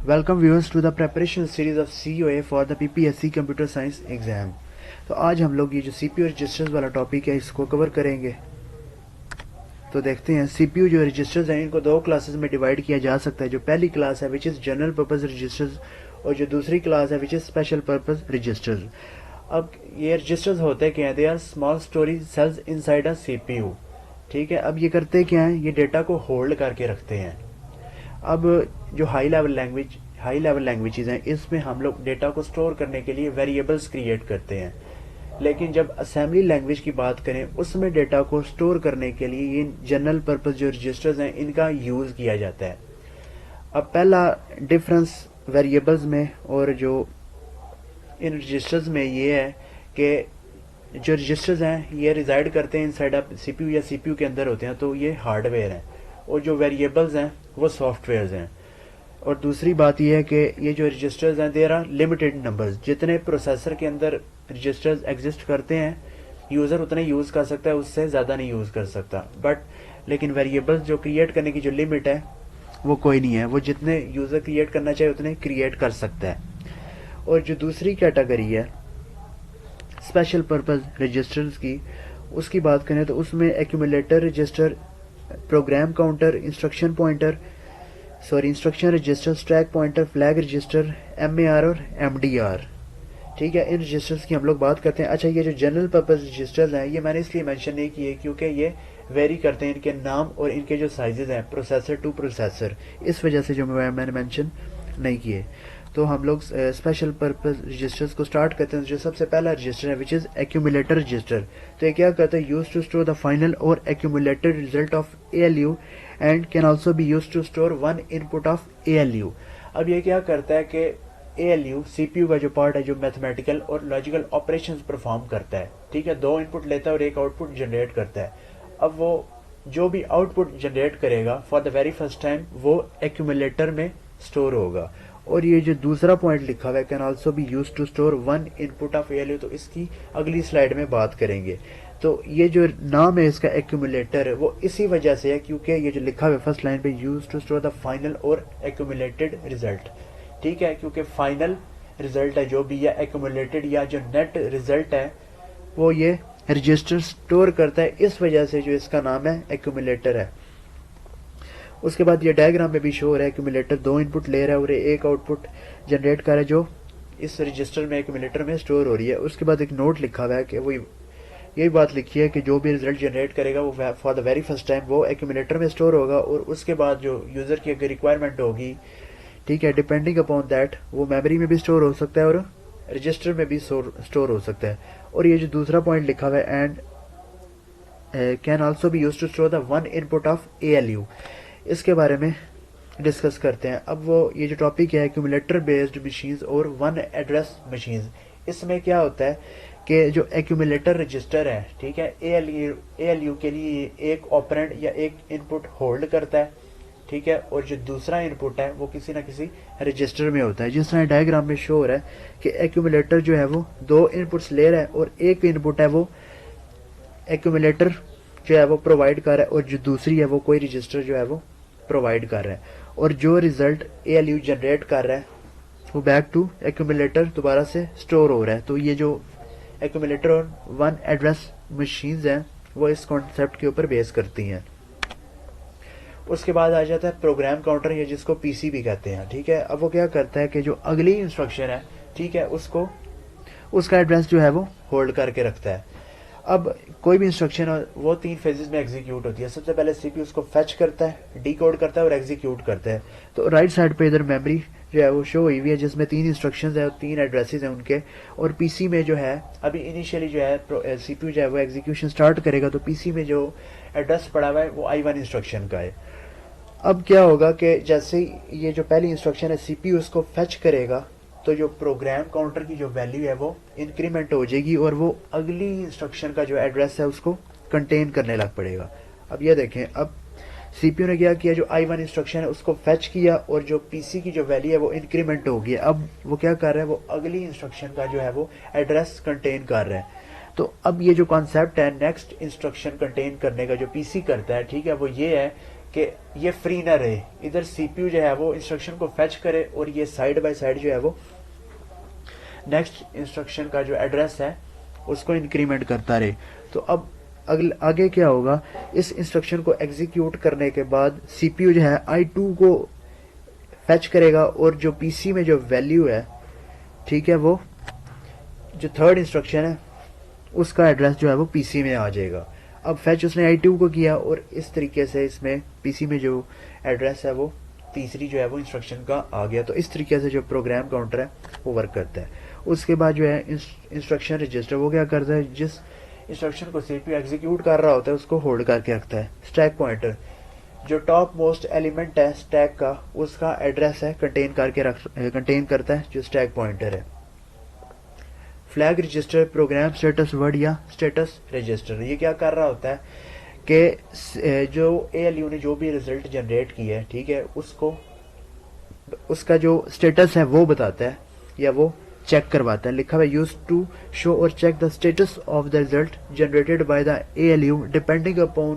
Welcome viewers to the preparation series of COA for the PPSC computer science exam. तो आज हम लोग ये जो CPU रजिस्टर्स वाला टॉपिक है इसको कवर करेंगे। तो देखते हैं CPU जो रजिस्टर्स हैं इनको दो क्लासेस में डिवाइड किया जा सकता है। जो पहली क्लास है which is general purpose registers और जो दूसरी क्लास है which is special purpose registers. अब ये रजिस्टर्स होते क्या हैं? They are small storage cells inside a CPU। ठीक है, अब ये करते क्या हैं? ये डेटा को होल्ड करके रखते हैं। अब जो हाई लेवल लैंग्वेजेस हैं इसमें हम लोग डेटा को स्टोर करने के लिए वेरिएबल्स क्रिएट करते हैं, लेकिन जब असेंबली लैंग्वेज की बात करें उसमें डेटा को स्टोर करने के लिए ये जनरल पर्पस जो रजिस्टर्स हैं इनका यूज़ किया जाता है। अब पहला डिफरेंस वेरिएबल्स में और जो इन रजिस्टर्स में ये है कि जो रजिस्टर्स हैं ये रिजाइड करते हैं इनसाइड ऑफ CPU या CPU के अंदर होते हैं, तो ये हार्डवेयर हैं, और जो वेरिएबल्स हैं वो सॉफ्टवेयर्स हैं। और दूसरी बात यह है कि ये जो रजिस्टर्स हैं देयर आर लिमिटेड नंबर्स। जितने प्रोसेसर के अंदर रजिस्टर्स एग्जिस्ट करते हैं यूज़र उतने यूज़ कर सकता है, उससे ज़्यादा नहीं यूज़ कर सकता। लेकिन वेरिएबल्स जो क्रिएट करने की जो लिमिट है वो कोई नहीं है, वो जितने यूज़र क्रिएट करना चाहे उतने क्रिएट कर सकता है। और जो दूसरी कैटेगरी है स्पेशल पर्पस रजिस्टर्स की, उसकी बात करें तो उसमें accumulator register, program counter, instruction register, stack pointer, flag register, MAR और MDR। ठीक है, इन रजिस्टर्स की हम लोग बात करते हैं। अच्छा, ये जो जनरल पर्पस रजिस्टर्स हैं ये मैंने इसलिए मेंशन नहीं किए क्योंकि ये वेरी करते हैं इनके नाम और इनके जो साइजेस हैं प्रोसेसर टू प्रोसेसर, इस वजह से जो मैंने मेंशन नहीं किए। तो हम लोग स्पेशल पर्पस रजिस्टर्स को स्टार्ट करते हैं। जो सबसे पहला रजिस्टर है विच इज़ एक्यूमुलेटर रजिस्टर। तो ये क्या करता है? Use to store the final और accumulated result of ALU and can also be use to store one input of ALU। अब ये क्या करता है कि ALU CPU का जो पार्ट है जो मैथमेटिकल और लॉजिकल ऑपरेशंस परफॉर्म करता है। ठीक है, दो इनपुट लेता है और एक आउटपुट जनरेट करता है। अब वो जो भी आउटपुट जनरेट करेगा for the very first time वो एक्यूमुलेटर में स्टोर होगा। और ये जो दूसरा पॉइंट लिखा हुआ है can also be use to store one input of ALU, तो इसकी अगली स्लाइड में बात करेंगे। तो ये जो नाम है इसका एक्यूमुलेटर है वो इसी वजह से है क्योंकि ये जो लिखा हुआ है फर्स्ट लाइन पे use to store the final और एक्यूमुलेटेड रिजल्ट। ठीक है, क्योंकि फाइनल रिजल्ट है जो भी या एक्यूमुलेटेड या जो नेट रिजल्ट है वो ये रजिस्टर स्टोर करता है, इस वजह से जो इसका नाम है एक्यूमुलेटर है। उसके बाद ये डायग्राम में भी शो हो रहा है एक्यूमुलेटर दो इनपुट ले रहा है और एक आउटपुट जनरेट कर रहा है जो इस रजिस्टर में एक्यूमुलेटर में स्टोर हो रही है। उसके बाद एक नोट लिखा हुआ है कि वो यही बात लिखी है कि जो भी रिजल्ट जनरेट करेगा वो for the very first time वो एक्यूमुलेटर में स्टोर होगा, और उसके बाद जो यूज़र की अगर रिक्वायरमेंट होगी, ठीक है, डिपेंडिंग अपॉन दैट वो मेमोरी में भी स्टोर हो सकता है और रजिस्टर में भी स्टोर हो सकता है। और ये जो दूसरा पॉइंट लिखा हुआ है and can also be use to store the one input of ALU, इसके बारे में डिस्कस करते हैं। अब वो ये जो टॉपिक है एक्यूमुलेटर बेस्ड मशीन्स और वन एड्रेस मशीन्स, इसमें क्या होता है कि जो एक्यूमुलेटर रजिस्टर है, ठीक है, ALU के लिए एक ऑपरेंड या एक इनपुट होल्ड करता है। ठीक है, और जो दूसरा इनपुट है वो किसी ना किसी रजिस्टर में होता है। जिस तरह डायग्राम में शो हो रहा है कि एक्यूमुलेटर जो है वो दो इनपुट्स ले रहा है और एक इनपुट है वो एक्यूमुलेटर जो है वो प्रोवाइड कर रहा है और जो दूसरी है वो कोई रजिस्टर जो है वो प्रोवाइड कर रहा है। और जो रिजल्ट ALU जनरेट कर रहा है वो बैक टू एक्यूमुलेटर दोबारा से स्टोर हो रहा है। तो ये जो एक्यूमुलेटर और वन एड्रेस मशीन्स हैं वो इस कॉन्सेप्ट के ऊपर बेस करती हैं। उसके बाद आ जाता है प्रोग्राम काउंटर, या जिसको PC भी कहते हैं। ठीक है, अब वो क्या करता है कि जो अगली इंस्ट्रक्शन है, ठीक है, उसका एड्रेस जो है वो होल्ड करके रखता है। अब कोई भी इंस्ट्रक्शन वो तीन फेजेस में एग्जीक्यूट होती है। सबसे पहले CPU उसको फेच करता है, डिकोड करता है और एग्जीक्यूट करता है। तो राइट साइड पे इधर मेमोरी जो है वो शो हुई हुई है जिसमें तीन इंस्ट्रक्शंस है और तीन एड्रेसेस हैं उनके। और PC में जो है अभी इनिशियली जो है CPU जो है वो एग्जीक्यूशन स्टार्ट करेगा, तो PC में जो एड्रेस पड़ा हुआ है वो I1 इंस्ट्रक्शन का है। अब क्या होगा कि जैसे ये जो पहली इंस्ट्रक्शन है CPU उसको फेच करेगा तो जो प्रोग्राम काउंटर की जो वैल्यू है वो इंक्रीमेंट हो जाएगी और वो अगली इंस्ट्रक्शन का जो एड्रेस है उसको कंटेन करने लग पड़ेगा। अब ये देखें, अब CPU ने क्या किया, जो I1 इंस्ट्रक्शन है उसको फेच किया और जो PC की जो वैल्यू है वो इंक्रीमेंट हो गई। अब वो क्या कर रहा है, वो अगली इंस्ट्रक्शन का जो है वो एड्रेस कंटेन कर रहा है। तो अब ये जो कॉन्सेप्ट है नेक्स्ट इंस्ट्रक्शन कंटेन करने का जो PC करता है, ठीक है, वो ये है کہ یہ فری نہ رہے, ادھر سی پی یو جو ہے وہ انسٹرکشن کو فیچ کرے اور یہ سائڈ بائی سائڈ جو ہے وہ نیکسٹ انسٹرکشن کا جو ایڈریس ہے اس کو انکریمنٹ کرتا رہے. تو اب آگے کیا ہوگا, اس انسٹرکشن کو ایگزیکیوٹ کرنے کے بعد سی پی یو جو ہے I2 کو فیچ کرے گا اور جو پی سی میں جو ویلیو ہے, ٹھیک ہے, وہ جو تھرڈ انسٹرکشن ہے اس کا ایڈریس جو ہے وہ پی سی میں آ جائے گا. اب فیچ اس نے I2 کو کیا اور اس طریقے سے اس میں پی سی میں جو ایڈریس ہے وہ تیسری جو ہے وہ انسٹرکشن کا آ گیا. تو اس طریقے سے جو پروگرام کاؤنٹر ہے وہ ورک کرتا ہے. اس کے بعد جو ہے انسٹرکشن رجسٹر وہ کیا کرتا ہے, جس انسٹرکشن کو سی پی یو ایگزیکیوٹ کر رہا ہوتا ہے اس کو ہولڈ کر کے رکھتا ہے. اسٹیک پوائنٹر جو ٹاپ موسٹ ایلیمنٹ ہے اسٹیک کا, اس کا ایڈریس ہے کنٹین کرتا ہے جو اسٹیک پوائنٹر ہے. Flag register program status word یا اسٹیٹس رجسٹر, یہ کیا کر رہا ہوتا ہے کہ جو اے ایل یو نے جو بھی ریزلٹ جنریٹ کی ہے, ٹھیک ہے, اس کا جو اسٹیٹس ہے وہ بتاتا ہے یا وہ چیک کرواتا ہے. لکھا ہوا یوز ٹو شو اور check the status of the result generated by the A L U depending upon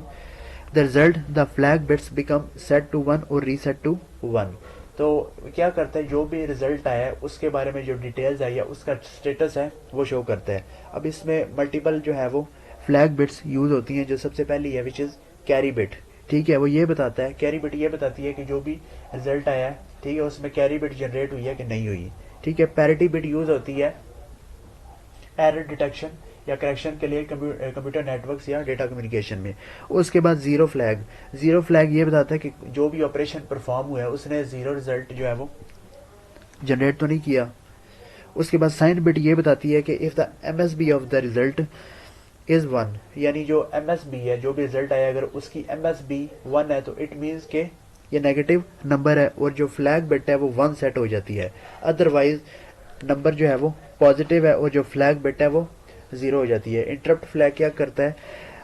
the result the flag bits become set to 1 اور ریسیٹ ٹو 1. تو کیا کرتا ہے, جو بھی ریزلٹ آیا ہے اس کے بارے میں جو ڈیٹیلز آئی ہے اس کا اسٹیٹس ہے وہ شو کرتا ہے. اب اس میں ملٹیپل جو ہے وہ فلیگ بٹس یوز ہوتی ہیں. جو سب سے پہلی ہے وچ از کیری بٹ, ٹھیک ہے, وہ یہ بتاتا ہے, کیری بٹ یہ بتاتی ہے کہ جو بھی ریزلٹ آیا ہے, ٹھیک ہے, اس میں کیری بٹ جنریٹ ہوئی ہے کہ نہیں ہوئی, ٹھیک ہے. پیرٹی بٹ یوز ہوتی ہے ایرر ڈیٹیکشن یا کریکشن کے لیے کمپیوٹر نیٹورکس یا ڈیٹا کمیونیکیشن میں. اس کے بعد زیرو فلیگ یہ بتاتا ہے کہ جو بھی آپریشن پرفارم ہوا ہے اس نے زیرو ریزلٹ جو ہے وہ جنریٹ تو نہیں کیا. اس کے بعد سائن بٹ یہ بتاتی ہے کہ if the M S B of the result is 1, یعنی جو ایم ایس بی ہے, جو بھی ریزلٹ آیا اگر اس کی ایم ایس بی 1 ہے تو اٹ مینس کہ یہ نیگیٹو نمبر ہے اور جو فلیگ بٹ ہے وہ 1 سیٹ ہو جاتی ہے. ادروائز نمبر جو ہے وہ پازیٹیو ہے اور جو فلیگ بٹ ہے وہ 0 ہو جاتی ہے. انٹرپٹ فلیگ کیا کرتا ہے,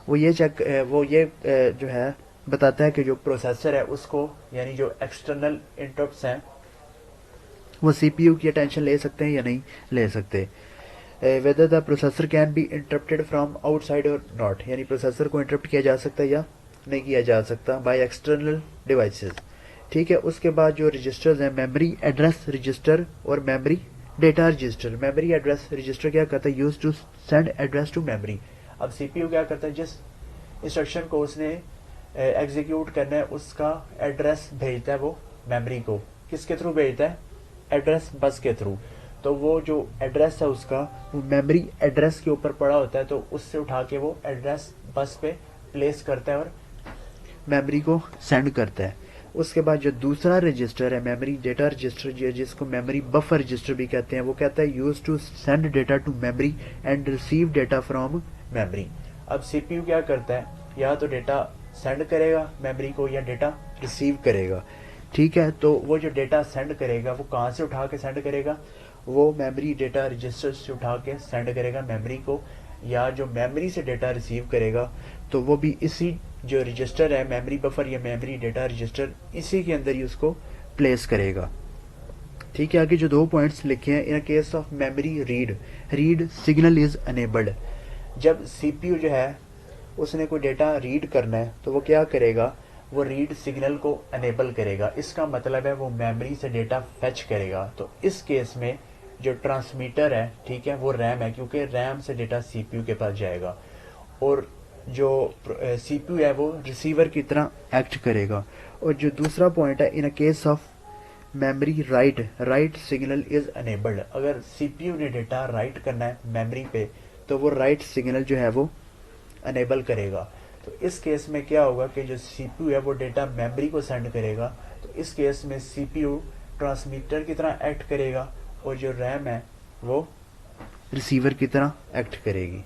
وہ یہ جو ہے بتاتا ہے کہ جو پروسیسر ہے اس کو, یعنی جو ایکسٹرنل انٹرپٹس ہیں وہ سی پی یو کی اٹینشن لے سکتے ہیں یا نہیں لے سکتے. Whether the processor can be interrupted from outside اور ناٹ, یعنی پروسیسر کو انٹرپٹ کیا جا سکتا ہے یا نہیں کیا جا سکتا بائی ایکسٹرنل ڈیوائسز, ٹھیک ہے. اس کے بعد جو رجسٹرز ہیں میموری ایڈریس رجسٹر اور memory data register. Memory address register کیا کرتا ہے, use to send address to memory. اب سی پی یو کیا کرتا ہے, جس انسٹرکشن کو اس نے ایگزیکیوٹ کرنا ہے اس کا ایڈریس بھیجتا ہے وہ میموری کو. کس کے تھرو بھیجتا ہے, ایڈریس بس کے تھرو. تو وہ جو ایڈریس ہے اس کا وہ میموری ایڈریس کے اوپر پڑا ہوتا ہے, تو اس سے اٹھا کے وہ ایڈریس بس پہ پلیس کرتا ہے اور میموری کو سینڈ کرتا ہے. اس کے بعد جو دوسرا رجسٹر ہے میموری ڈیٹا رجسٹر, جس کو میموری بفر رجسٹر بھی کہتے ہیں, وہ کہتا ہے use to send data to memory and receive data from memory. اب سی پی یو کیا کرتا ہے, یا تو ڈیٹا سینڈ کرے گا میموری کو یا ڈیٹا ریسیو کرے گا, ٹھیک ہے. تو وہ جو ڈیٹا سینڈ کرے گا وہ کہاں سے اٹھا کے سینڈ کرے گا, وہ میموری ڈیٹا رجسٹر سے اٹھا کے سینڈ کرے گا میموری کو, یا جو میموری سے ڈیٹا ریسیو کرے گا تو وہ بھی اسی جو رجسٹر ہے میموری بفر یا میموری ڈیٹا رجسٹر اسی کے اندر ہی اس کو پلیس کرے گا, ٹھیک ہے. آگے جو 2 پوائنٹس لکھے ہیں, in case of memory read signal is enabled. جب سی پی یو جو ہے اس نے کوئی ڈیٹا ریڈ کرنا ہے تو وہ کیا کرے گا, وہ ریڈ سگنل کو انیبل کرے گا. اس کا مطلب ہے وہ میموری سے ڈیٹا فیچ کرے گا. تو اس کیس میں جو ٹرانسمیٹر ہے, ٹھیک ہے, وہ ریم ہے, کیونکہ ریم سے ڈیٹا سی پی یو کے پاس جائے گا, اور جو سی پی یو ہے وہ ریسیور کی طرح ایکٹ کرے گا. اور جو دوسرا پوائنٹ ہے, ان case of memory right signal is enabled. اگر سی پی یو نے ڈیٹا رائٹ کرنا ہے میموری پہ تو وہ رائٹ سگنل جو ہے وہ انیبل کرے گا. تو اس کیس میں کیا ہوگا کہ جو سی پی یو ہے وہ ڈیٹا میموری کو سینڈ کرے گا. تو اس کیس میں سی پی یو ٹرانسمیٹر کی طرح ایکٹ کرے گا اور جو ریم ہے وہ ریسیور کی طرح ایکٹ کرے گی.